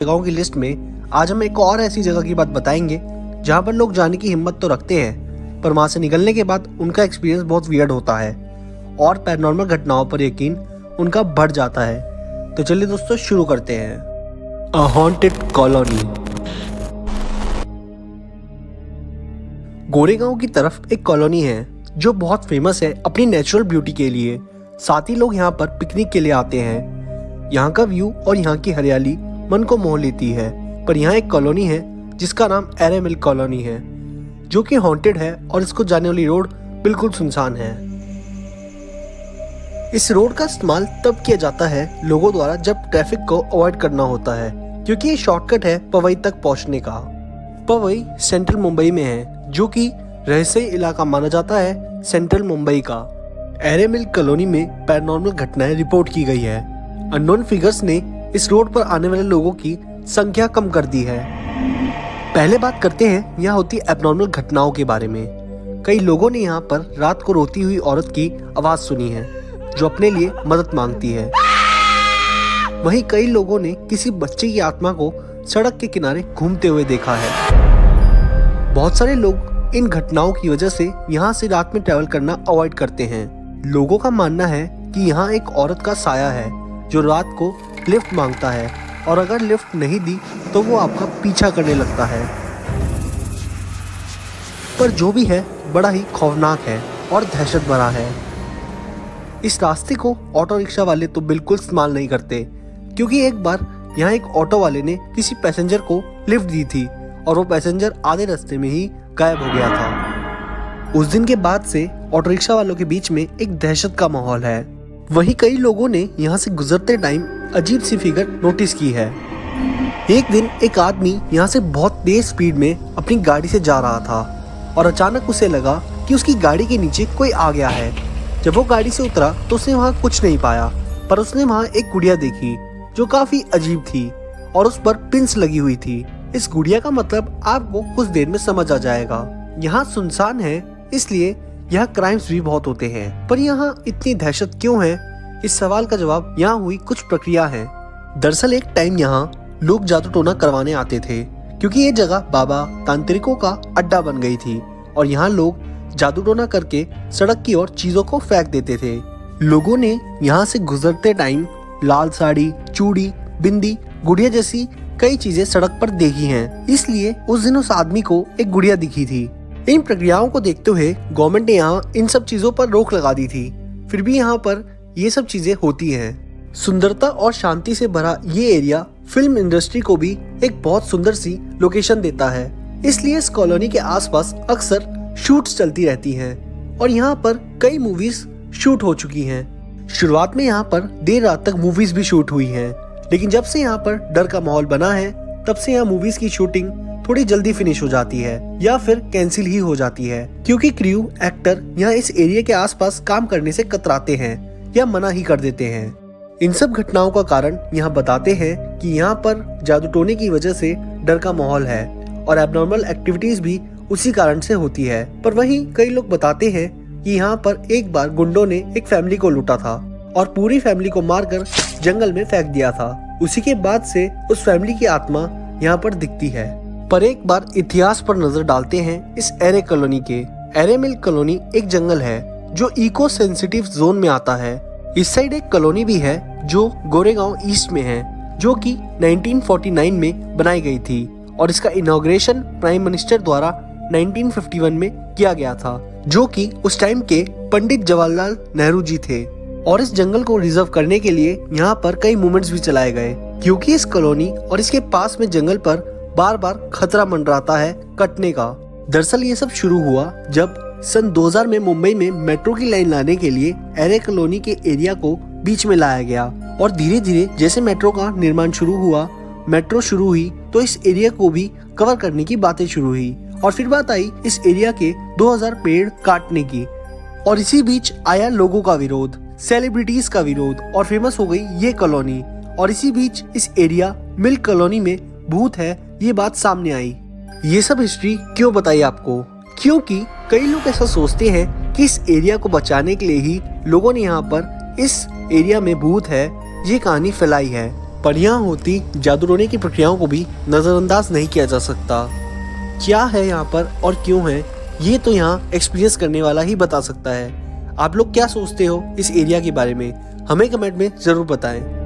जगहों की लिस्ट में आज हम एक और ऐसी जगह की बात बताएंगे जहां पर लोग जाने की हिम्मत तो रखते हैं, पर वहां से निकलने के बाद उनका एक्सपीरियंस बहुत वियर्ड होता है और पैरानॉर्मल घटनाओं पर यकीन उनका बढ़ जाता है। तो चलिए दोस्तों शुरू करते हैं। अ हॉन्टेड कॉलोनी। गोरेगांव की तरफ एक कॉलोनी है जो बहुत फेमस है अपनी नेचुरल ब्यूटी के लिए। साथ ही लोग यहाँ पर पिकनिक के लिए आते हैं। यहाँ का व्यू और यहाँ की हरियाली मन को मोह लेती है। पर यहाँ एक कॉलोनी है जिसका नाम एरे मिल कॉलोनी है, जो कि हॉन्टेड है और इसको जाने वाली रोड बिल्कुल सुनसान है। इस रोड का इस्तेमाल तब किया जाता है लोगों द्वारा जब ट्रैफिक को अवॉइड करना होता है, क्योंकि ये शॉर्टकट है पवई तक पहुंचने का। पवई सेंट्रल मुंबई में है, जो कि रहस्यमय इलाका माना जाता है सेंट्रल मुंबई का। एरे मिल कॉलोनी में पैरानॉर्मल घटनाएं रिपोर्ट की गई है। अननोन फिगर्स ने इस रोड पर आने वाले लोगों की संख्या कम कर दी है। पहले बात करते हैं यहाँ होती एबनॉर्मल घटनाओं के बारे में। कई लोगों ने यहाँ पर रात को रोती हुई औरत की आवाज सुनी है जो अपने लिए मदद मांगती है। वहीं कई लोगों ने किसी बच्चे की आत्मा को सड़क के किनारे घूमते हुए देखा है। बहुत सारे लोग इन घटनाओं की वजह से यहाँ से रात में ट्रैवल करना अवॉइड करते हैं। लोगों का मानना है कि यहाँ एक औरत का साया है जो रात को लिफ्ट मांगता है और अगर लिफ्ट नहीं दी तो वो आपका पीछा करने लगता है। पर जो भी है बड़ा ही खौफनाक है और दहशत भरा है। इस रास्ते को ऑटो रिक्शा वाले तो बिल्कुल इस्तेमाल नहीं करते, क्योंकि एक बार यहाँ एक ऑटो वाले ने किसी पैसेंजर को लिफ्ट दी थी और वो पैसेंजर आधे रास्ते में ही गायब हो गया था। उस दिन के बाद से ऑटो रिक्शा वालों के बीच में एक दहशत का माहौल है। वहीं कई लोगों ने यहाँ से गुजरते टाइम अजीब सी फिगर नोटिस की है। एक दिन एक आदमी यहाँ से बहुत तेज स्पीड में अपनी गाड़ी से जा रहा था और अचानक उसे लगा कि उसकी गाड़ी के नीचे कोई आ गया है। जब वो गाड़ी से उतरा तो उसने वहाँ कुछ नहीं पाया, पर उसने वहाँ एक गुड़िया देखी जो काफी अजीब थी और उस पर पिंस लगी हुई थी। इस गुड़िया का मतलब आपको कुछ देर में समझ आ जाएगा। यहाँ सुनसान है, इसलिए यहाँ क्राइम्स भी बहुत होते हैं। पर यहाँ इतनी दहशत क्यों है, इस सवाल का जवाब यहाँ हुई कुछ प्रक्रिया है। दरअसल एक टाइम यहाँ लोग जादू टोना करवाने आते थे, क्योंकि ये जगह बाबा तांत्रिकों का अड्डा बन गई थी और यहाँ लोग जादू टोना करके सड़क की ओर चीजों को फेंक देते थे। लोगों ने यहाँ से गुजरते टाइम लाल साड़ी, चूड़ी, बिंदी, गुड़िया जैसी कई चीजें सड़क पर देखी हैं। इसलिए उस दिन उस आदमी को एक गुड़िया दिखी थी। इन प्रक्रियाओं को देखते हुए गवर्नमेंट ने यहाँ इन सब चीजों पर रोक लगा दी थी। फिर भी यहाँ पर ये सब चीजें होती हैं। सुंदरता और शांति से भरा ये एरिया फिल्म इंडस्ट्री को भी एक बहुत सुंदर सी लोकेशन देता है। इसलिए इस कॉलोनी के आसपास अक्सर शूट्स चलती रहती हैं और यहाँ पर कई मूवीज शूट हो चुकी हैं। शुरुआत में यहाँ पर देर रात तक मूवीज भी शूट हुई हैं, लेकिन जब से यहाँ पर डर का माहौल बना है तब से यहाँ मूवीज की शूटिंग थोड़ी जल्दी फिनिश हो जाती है या फिर कैंसिल ही हो जाती है, क्योंकि क्रू एक्टर यहाँ इस एरिया के आसपास काम करने से कतराते हैं या मना ही कर देते हैं। इन सब घटनाओं का कारण यहाँ बताते हैं कि यहाँ पर जादू टोने की वजह से डर का माहौल है और एबनॉर्मल एक्टिविटीज भी उसी कारण से होती है। पर वहीं कई लोग बताते हैं कि यहाँ पर एक बार गुंडों ने एक फैमिली को लूटा था और पूरी फैमिली को मारकर जंगल में फेंक दिया था। उसी के बाद से उस फैमिली की आत्मा यहाँ पर दिखती है। पर एक बार इतिहास पर नजर डालते हैं इस एरे कॉलोनी के। एरे मिल कॉलोनी एक जंगल है जो इको सेंसिटिव जोन में आता है। इस साइड एक कॉलोनी भी है जो गोरेगांव ईस्ट में है, जो कि 1949 में बनाई गई थी और इसका इनॉग्रेशन प्राइम मिनिस्टर द्वारा 1951 में किया गया था, जो कि उस टाइम के पंडित जवाहरलाल नेहरू जी थे। और इस जंगल को रिजर्व करने के लिए यहाँ पर कई मूवमेंट्स भी चलाए गए, क्योंकि इस कॉलोनी और इसके पास में जंगल पर बार बार खतरा मंडराता है कटने का। दरअसल ये सब शुरू हुआ जब सन 2000 में मुंबई में मेट्रो की लाइन लाने के लिए एरे कॉलोनी के एरिया को बीच में लाया गया और धीरे धीरे जैसे मेट्रो का निर्माण शुरू हुआ, मेट्रो शुरू हुई तो इस एरिया को भी कवर करने की बातें शुरू हुई और फिर बात आई इस एरिया के 2000 पेड़ काटने की। और इसी बीच आया लोगों का विरोध, सेलिब्रिटीज का विरोध और फेमस हो गई ये कॉलोनी। और इसी बीच इस एरिया मिल कॉलोनी में भूत है ये बात सामने आई। ये सब हिस्ट्री क्यों बताई आपको? क्योंकि कई लोग ऐसा सोचते हैं कि इस एरिया को बचाने के लिए ही लोगों ने यहाँ पर इस एरिया में भूत है ये कहानी फैलाई है। परियां होती जादू टोने की प्रक्रियाओं को भी नज़रअंदाज नहीं किया जा सकता। क्या है यहाँ पर और क्यों है, ये तो यहाँ एक्सपीरियंस करने वाला ही बता सकता है। आप लोग क्या सोचते हो इस एरिया के बारे में, हमें कमेंट में ज़रूर बताएं।